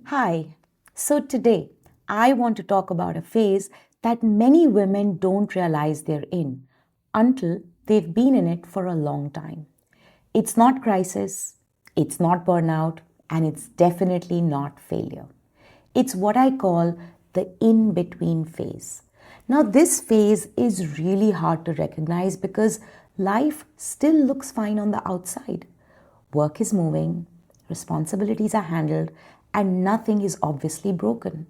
Hi, so today I want to talk about a phase that many women don't realize they're in until they've been in it for a long time. It's not crisis, it's not burnout, and it's definitely not failure. It's what I call the in between phase. Now, this phase is really hard to recognize because life still looks fine on the outside. Work is moving, responsibilities are handled, and nothing is obviously broken.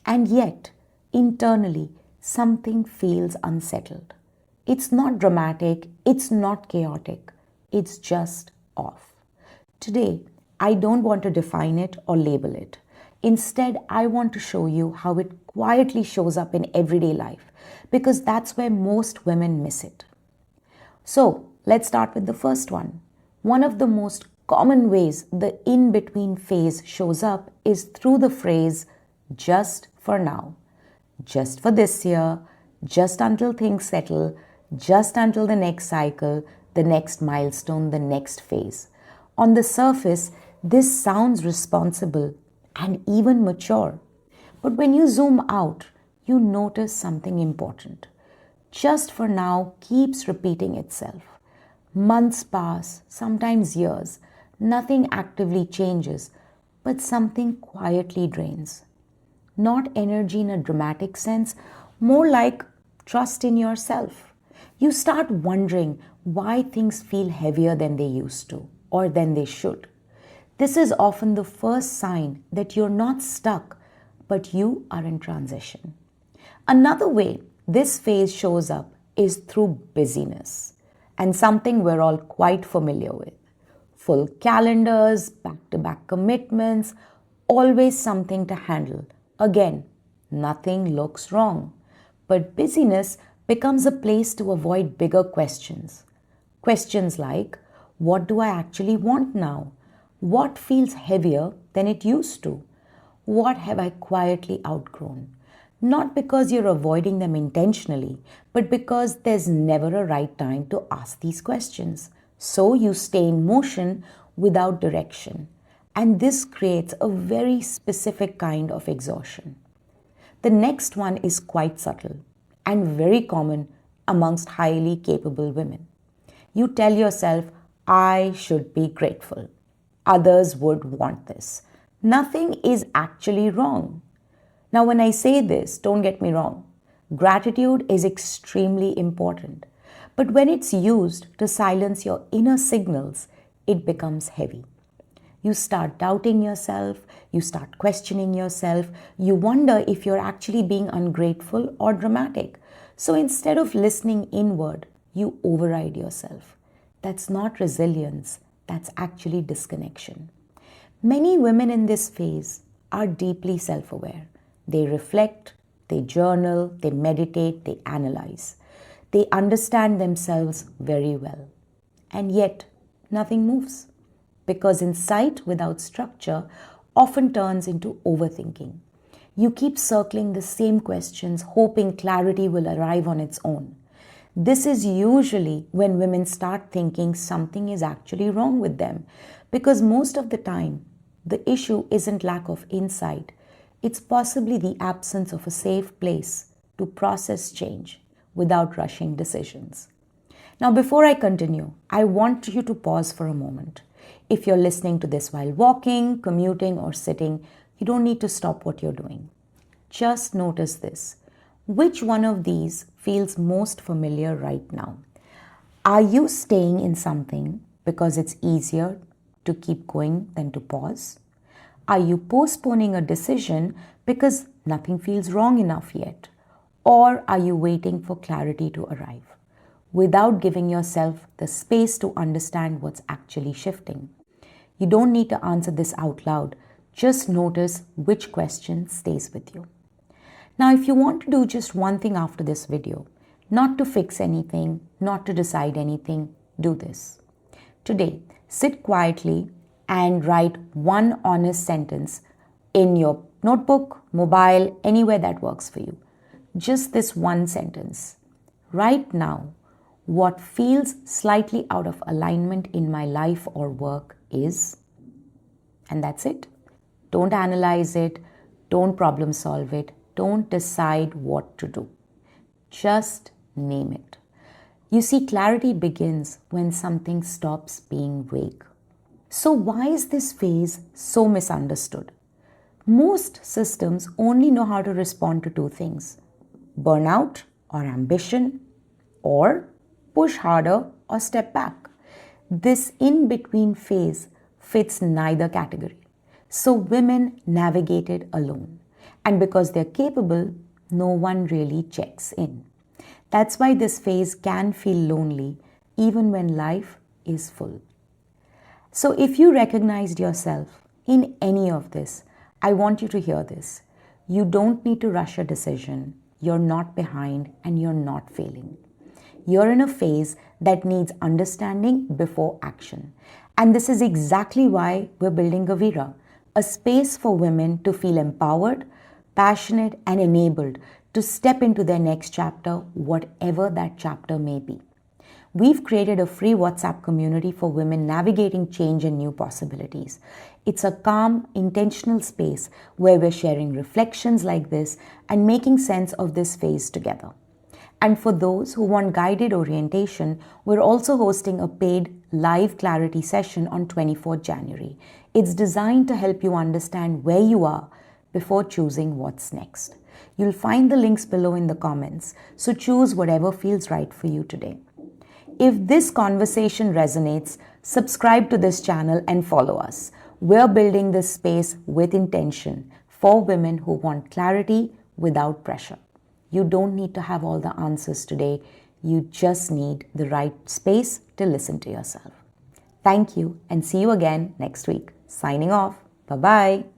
And yet, internally, something feels unsettled. It's not dramatic, it's not chaotic, it's just off. Today, I don't want to define it or label it. Instead, I want to show you how it quietly shows up in everyday life because that's where most women miss it. So, let's start with the first one. One of the most common ways the in between phase shows up is through the phrase just for now, just for this year, just until things settle, just until the next cycle, the next milestone, the next phase. On the surface, this sounds responsible and even mature. But when you zoom out, you notice something important. Just for now keeps repeating itself. Months pass, sometimes years. Nothing actively changes, but something quietly drains. Not energy in a dramatic sense, more like trust in yourself. You start wondering why things feel heavier than they used to or than they should. This is often the first sign that you're not stuck, but you are in transition. Another way this phase shows up is through busyness, and something we're all quite familiar with. Full calendars, back to back commitments, always something to handle. Again, nothing looks wrong. But busyness becomes a place to avoid bigger questions. Questions like, what do I actually want now? What feels heavier than it used to? What have I quietly outgrown? Not because you're avoiding them intentionally, but because there's never a right time to ask these questions. So you stay in motion without direction. And this creates a very specific kind of exhaustion. The next one is quite subtle and very common amongst highly capable women. You tell yourself, I should be grateful. Others would want this. Nothing is actually wrong. Now, when I say this, don't get me wrong, gratitude is extremely important. But when it's used to silence your inner signals, it becomes heavy. You start doubting yourself, you start questioning yourself, you wonder if you're actually being ungrateful or dramatic. So instead of listening inward, you override yourself. That's not resilience, that's actually disconnection. Many women in this phase are deeply self aware. They reflect, they journal, they meditate, they analyze. They understand themselves very well. And yet, nothing moves. Because insight without structure often turns into overthinking. You keep circling the same questions, hoping clarity will arrive on its own. This is usually when women start thinking something is actually wrong with them, because most of the time, the issue isn't lack of insight, it's possibly the absence of a safe place to process change without rushing decisions. Now, before I continue, I want you to pause for a moment. If you're listening to this while walking, commuting, or sitting, you don't need to stop what you're doing. Just notice this. Which one of these feels most familiar right now? Are you staying in something because it's easier to keep going than to pause? Are you postponing a decision because nothing feels wrong enough yet? Or are you waiting for clarity to arrive without giving yourself the space to understand what's actually shifting? You don't need to answer this out loud. Just notice which question stays with you. Now, if you want to do just one thing after this video, not to fix anything, not to decide anything, do this. Today, sit quietly and write one honest sentence in your notebook, mobile, anywhere that works for you. Just this one sentence. Right now, what feels slightly out of alignment in my life or work is, and that's it. Don't analyze it. Don't problem solve it. Don't decide what to do. Just name it. You see, clarity begins when something stops being vague. So, why is this phase so misunderstood? Most systems only know how to respond to two things: burnout or ambition, or push harder or step back. This in between phase fits neither category. So, women navigate it alone. And because they're capable, no one really checks in. That's why this phase can feel lonely even when life is full. So, if you recognized yourself in any of this, I want you to hear this. You don't need to rush a decision. You're not behind and you're not failing. You're in a phase that needs understanding before action. And this is exactly why we're building Gavira, a space for women to feel empowered, passionate, and enabled to step into their next chapter, whatever that chapter may be. We've created a free WhatsApp community for women navigating change and new possibilities. It's a calm, intentional space where we're sharing reflections like this and making sense of this phase together. And for those who want guided orientation, we're also hosting a paid live clarity session on 24th January. It's designed to help you understand where you are before choosing what's next. You'll find the links below in the comments, so choose whatever feels right for you today. If this conversation resonates, subscribe to this channel and follow us. We're building this space with intention for women who want clarity without pressure. You don't need to have all the answers today. You just need the right space to listen to yourself. Thank you and see you again next week. Signing off. Bye-bye.